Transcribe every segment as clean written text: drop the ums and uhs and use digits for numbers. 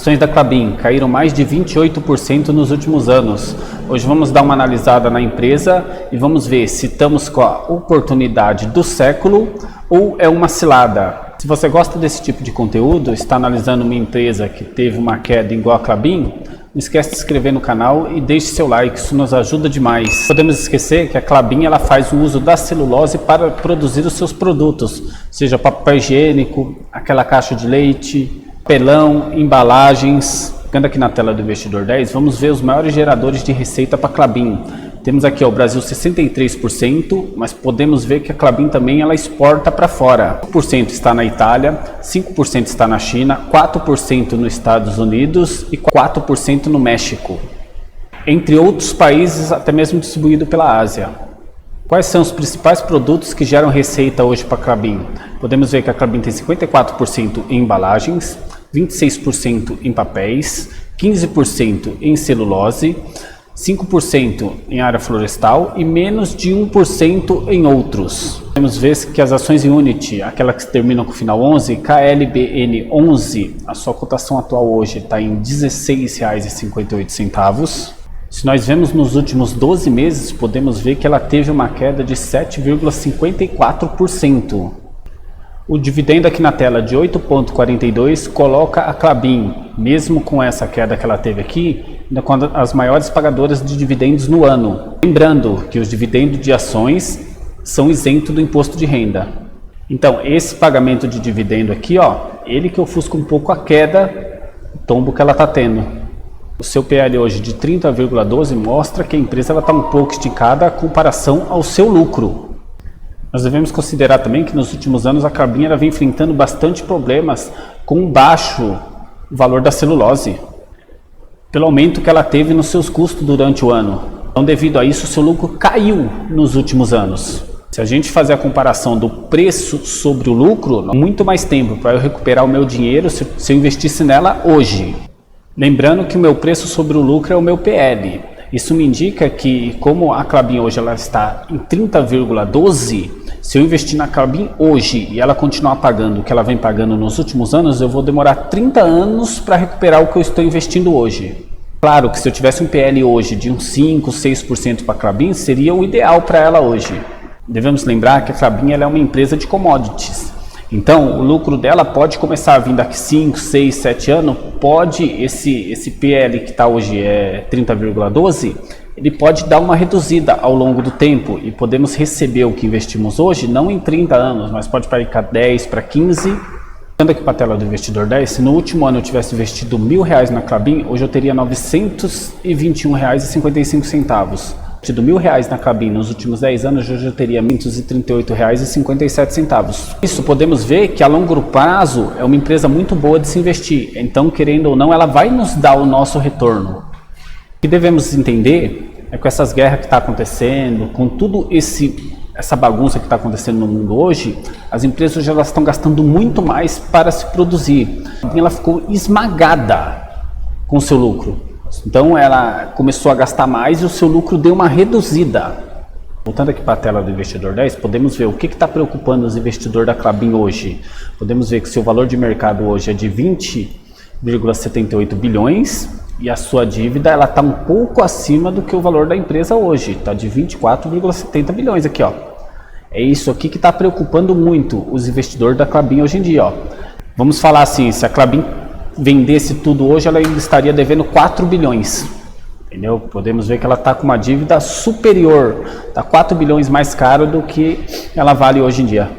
Ações da Klabin caíram mais de 28% nos últimos anos. Hoje vamos dar uma analisada na empresa e vamos ver se estamos com a oportunidade do século ou é uma cilada. Se você gosta desse tipo de conteúdo, está analisando uma empresa que teve uma queda igual a Klabin, não esquece de se inscrever no canal e deixe seu like, isso nos ajuda demais. Podemos esquecer que a Klabin ela faz o uso da celulose para produzir os seus produtos, seja papel higiênico, aquela caixa de leite, papelão, embalagens. Ficando aqui na tela do Investidor 10, vamos ver os maiores geradores de receita para a Klabin. Temos aqui o Brasil 63%, mas podemos ver que a Klabin também ela exporta para fora. 5% está na Itália, 5% está na China, 4% nos Estados Unidos e 4% no México. Entre outros países, até mesmo distribuído pela Ásia. Quais são os principais produtos que geram receita hoje para a Klabin? Podemos ver que a Klabin tem 54% em embalagens, 26% em papéis, 15% em celulose, 5% em área florestal e menos de 1% em outros. Podemos ver que as ações em Unity, aquela que termina com o final 11, KLBN11, a sua cotação atual hoje está em R$ 16,58. Se nós vemos nos últimos 12 meses, podemos ver que ela teve uma queda de 7,54%. O dividendo aqui na tela de 8,42 coloca a Klabin, mesmo com essa queda que ela teve aqui, ainda com as maiores pagadoras de dividendos no ano. Lembrando que os dividendos de ações são isentos do imposto de renda. Então, esse pagamento de dividendo aqui, ó, ele que ofusca um pouco a queda, o tombo que ela está tendo. O seu PL hoje de 30,12 mostra que a empresa está um pouco esticada em comparação ao seu lucro. Nós devemos considerar também que nos últimos anos a Klabin vem enfrentando bastante problemas com o baixo valor da celulose, pelo aumento que ela teve nos seus custos durante o ano. Então, devido a isso, o seu lucro caiu nos últimos anos. Se a gente fazer a comparação do preço sobre o lucro, muito mais tempo para eu recuperar o meu dinheiro se eu investisse nela hoje. Lembrando que o meu preço sobre o lucro é o meu PL. Isso me indica que, como a Klabin hoje ela está em 30,12, se eu investir na Klabin hoje e ela continuar pagando o que ela vem pagando nos últimos anos, eu vou demorar 30 anos para recuperar o que eu estou investindo hoje. Claro que se eu tivesse um PL hoje de uns 5, 6% para a Klabin, seria o ideal para ela hoje. Devemos lembrar que a Klabin ela é uma empresa de commodities. Então, o lucro dela pode começar a vir daqui 5, 6, 7 anos, pode esse PL que está hoje é 30,12, ele pode dar uma reduzida ao longo do tempo e podemos receber o que investimos hoje, não em 30 anos, mas pode para 10, para 15. Olhando aqui para a tela do Investidor 10, se no último ano eu tivesse investido R$1.000 na Klabin, hoje eu teria R$ 921,55. Tido R$1.000 na Klabin nos últimos 10 anos, hoje eu teria R$ 538,57. Isso podemos ver que a longo prazo é uma empresa muito boa de se investir. Então, querendo ou não, ela vai nos dar o nosso retorno. O que devemos entender é com essas guerras que estão acontecendo, com tudo essa bagunça que está acontecendo no mundo hoje, as empresas hoje elas estão gastando muito mais para se produzir. Ela ficou esmagada com o seu lucro. Então ela começou a gastar mais e o seu lucro deu uma reduzida. Voltando aqui para a tela do Investidor 10, podemos ver o que está preocupando os investidores da Klabin hoje. Podemos ver que seu valor de mercado hoje é de 20,78 bilhões e a sua dívida ela está um pouco acima do que o valor da empresa hoje. Está de 24,70 bilhões aqui, ó. É isso aqui que está preocupando muito os investidores da Klabin hoje em dia, ó. Vamos falar assim, se a Klabin vendesse tudo hoje, ela ainda estaria devendo 4 bilhões. Entendeu? Podemos ver que ela está com uma dívida superior, está 4 bilhões mais caro do que ela vale hoje em dia.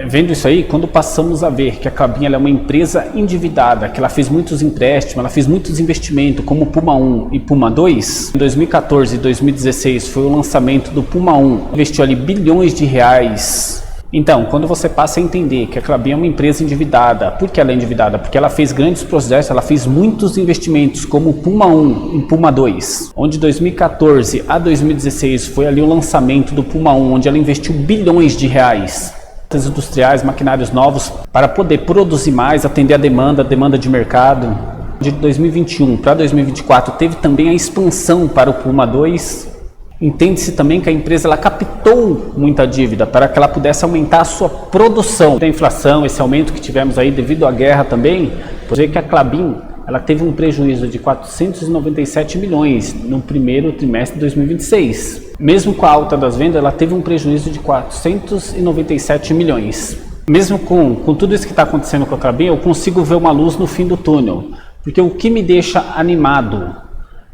Vendo isso aí, quando passamos a ver que a Klabin ela é uma empresa endividada, que ela fez muitos empréstimos, ela fez muitos investimentos, como o Puma 1 e Puma 2, em 2014 e 2016 foi o lançamento do Puma 1, investiu ali bilhões de reais. Então, quando você passa a entender que a Klabin é uma empresa endividada, por que ela é endividada? Porque ela fez grandes processos, ela fez muitos investimentos, como o Puma 1 e Puma 2, onde de 2014 a 2016 foi ali o lançamento do Puma 1, onde ela investiu bilhões de reais. Industriais, maquinários novos, para poder produzir mais, atender a demanda de mercado. De 2021 para 2024 teve também a expansão para o Puma 2. Entende-se também que a empresa ela captou muita dívida para que ela pudesse aumentar a sua produção. A inflação, esse aumento que tivemos aí devido à guerra também, pode ver que a Klabin ela teve um prejuízo de 497 milhões no primeiro trimestre de 2026. Mesmo com a alta das vendas, ela teve um prejuízo de 497 milhões. Mesmo com tudo isso que está acontecendo com a Klabin, eu consigo ver uma luz no fim do túnel. Porque o que me deixa animado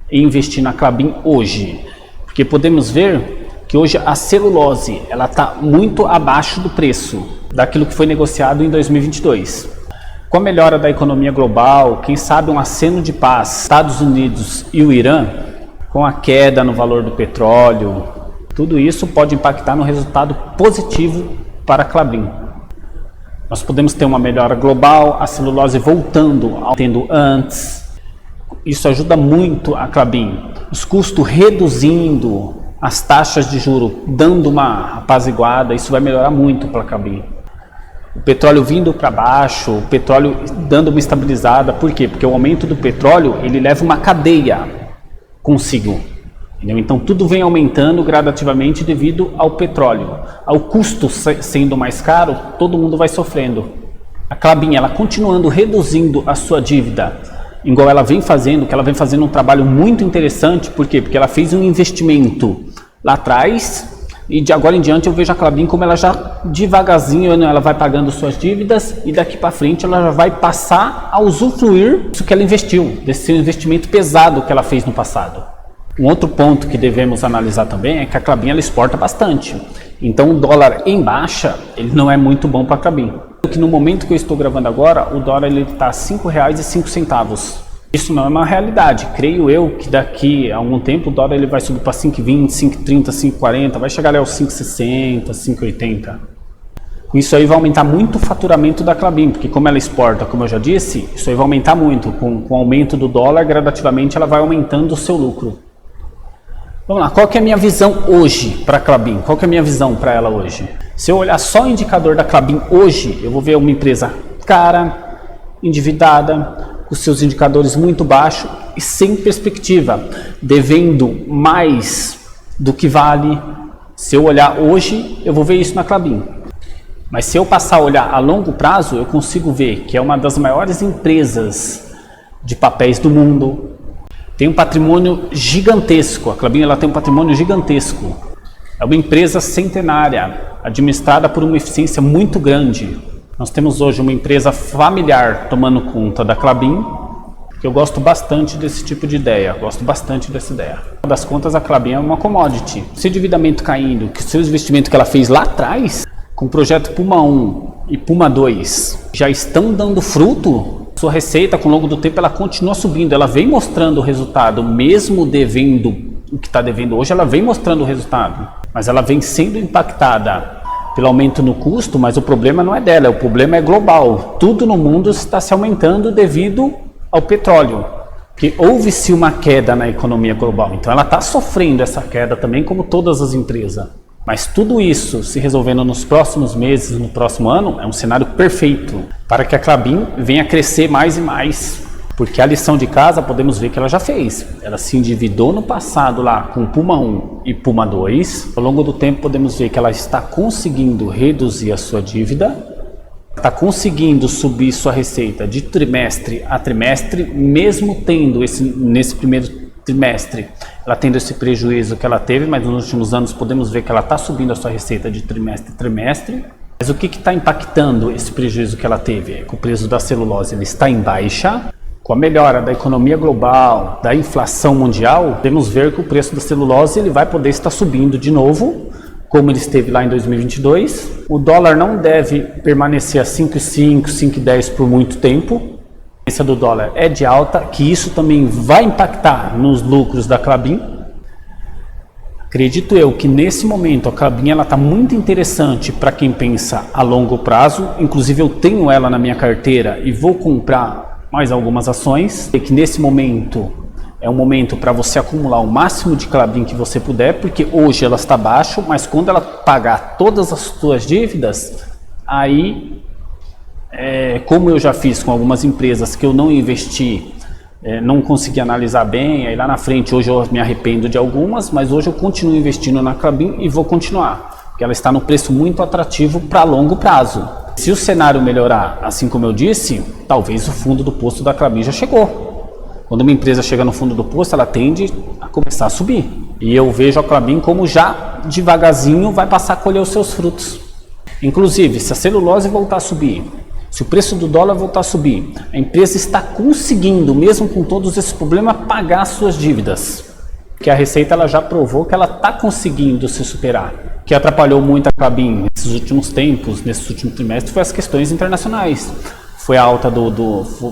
em investir na Klabin hoje? Porque podemos ver que hoje a celulose ela está muito abaixo do preço daquilo que foi negociado em 2022. Com a melhora da economia global, quem sabe um aceno de paz, Estados Unidos e o Irã, com a queda no valor do petróleo, tudo isso pode impactar no resultado positivo para a Klabin. Nós podemos ter uma melhora global, a celulose voltando ao tendo antes. Isso ajuda muito a Klabin. Os custos reduzindo, as taxas de juros dando uma apaziguada, isso vai melhorar muito para a Klabin. O petróleo vindo para baixo, o petróleo dando uma estabilizada. Por quê? Porque o aumento do petróleo ele leva uma cadeia consigo. Entendeu? Então tudo vem aumentando gradativamente devido ao petróleo. Ao custo sendo mais caro, todo mundo vai sofrendo. A Klabin ela continuando reduzindo a sua dívida, igual ela vem fazendo, que ela vem fazendo um trabalho muito interessante. Por quê? Porque ela fez um investimento lá atrás e de agora em diante eu vejo a Klabin como ela já devagarzinho ela vai pagando suas dívidas e daqui para frente ela já vai passar a usufruir disso que ela investiu, desse investimento pesado que ela fez no passado. Um outro ponto que devemos analisar também é que a Klabin ela exporta bastante. Então o dólar em baixa ele não é muito bom para a Klabin. Que no momento que eu estou gravando agora, o dólar está R$ 5,05. Isso não é uma realidade. Creio eu que daqui a algum tempo o dólar ele vai subir para 5,20, 5,30, 5,40, vai chegar ali aos 5,60, 5,80. Isso aí vai aumentar muito o faturamento da Klabin, porque como ela exporta, como eu já disse, isso aí vai aumentar muito. Com o aumento do dólar, gradativamente ela vai aumentando o seu lucro. Vamos lá, qual que é a minha visão hoje para a Klabin? Qual que é a minha visão para ela hoje? Se eu olhar só o indicador da Klabin hoje, eu vou ver uma empresa cara, endividada, com seus indicadores muito baixos e sem perspectiva, devendo mais do que vale. Se eu olhar hoje, eu vou ver isso na Klabin. Mas se eu passar a olhar a longo prazo, eu consigo ver que é uma das maiores empresas de papéis do mundo. Tem um patrimônio gigantesco, a Klabin ela tem um patrimônio gigantesco. É uma empresa centenária, administrada por uma eficiência muito grande. Nós temos hoje uma empresa familiar tomando conta da Klabin, que eu gosto bastante desse tipo de ideia, gosto bastante dessa ideia. No das contas, a Klabin é uma commodity. Se o endividamento caindo, que o seu investimento que ela fez lá atrás, com o projeto Puma 1 e Puma 2, já estão dando fruto, sua receita, com o longo do tempo, ela continua subindo, ela vem mostrando o resultado, mesmo devendo o que está devendo hoje, ela vem mostrando o resultado, mas ela vem sendo impactada pelo aumento no custo, mas o problema não é dela, o problema é global. Tudo no mundo está se aumentando devido ao petróleo, que houve-se uma queda na economia global, então ela está sofrendo essa queda também, como todas as empresas. Mas tudo isso se resolvendo nos próximos meses, no próximo ano, é um cenário perfeito para que a Klabin venha crescer mais e mais. Porque a lição de casa podemos ver que ela já fez. Ela se endividou no passado lá com Puma 1 e Puma 2. Ao longo do tempo podemos ver que ela está conseguindo reduzir a sua dívida, está conseguindo subir sua receita de trimestre a trimestre, mesmo tendo nesse primeiro trimestre, ela tendo esse prejuízo que ela teve, mas nos últimos anos podemos ver que ela está subindo a sua receita de trimestre a trimestre. Mas o que está impactando esse prejuízo que ela teve? É que o preço da celulose ele está em baixa. Com a melhora da economia global, da inflação mundial, podemos ver que o preço da celulose ele vai poder estar subindo de novo, como ele esteve lá em 2022. O dólar não deve permanecer a 5,5, 5,10 por muito tempo. A tendência do dólar é de alta, que isso também vai impactar nos lucros da Klabin. Acredito eu que nesse momento a Klabin está muito interessante para quem pensa a longo prazo. Inclusive eu tenho ela na minha carteira e vou comprar mais algumas ações. E que nesse momento é um momento para você acumular o máximo de Klabin que você puder, porque hoje ela está baixo, mas quando ela pagar todas as suas dívidas, aí como eu já fiz com algumas empresas que eu não investi não consegui analisar bem, aí lá na frente hoje eu me arrependo de algumas, mas hoje eu continuo investindo na Klabin e vou continuar, porque ela está no preço muito atrativo para longo prazo. Se o cenário melhorar, assim como eu disse, talvez o fundo do poço da Klabin já chegou. Quando uma empresa chega no fundo do poço, ela tende a começar a subir. E eu vejo a Klabin como já devagarzinho vai passar a colher os seus frutos. Inclusive, se a celulose voltar a subir, se o preço do dólar voltar a subir, a empresa está conseguindo, mesmo com todos esses problemas, pagar as suas dívidas. Porque a Receita ela já provou que ela está conseguindo se superar. O que atrapalhou muito a Klabin nesses últimos tempos, nesses últimos trimestres, foi as questões internacionais. Foi a alta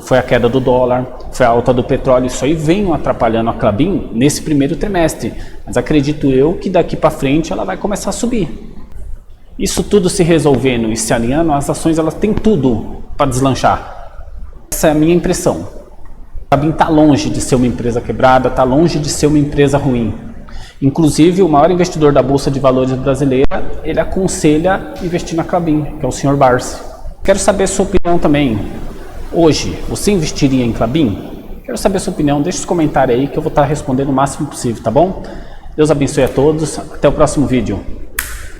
foi a queda do dólar, foi a alta do petróleo. Isso aí vem atrapalhando a Klabin nesse primeiro trimestre. Mas acredito eu que daqui para frente ela vai começar a subir. Isso tudo se resolvendo e se alinhando, as ações elas têm tudo para deslanchar. Essa é a minha impressão. A Klabin está longe de ser uma empresa quebrada, está longe de ser uma empresa ruim. Inclusive, o maior investidor da Bolsa de Valores brasileira, ele aconselha investir na Klabin, que é o Sr. Barsi. Quero saber a sua opinião também. Hoje, você investiria em Klabin? Quero saber a sua opinião, deixe os comentários aí que eu vou estar respondendo o máximo possível, tá bom? Deus abençoe a todos, até o próximo vídeo.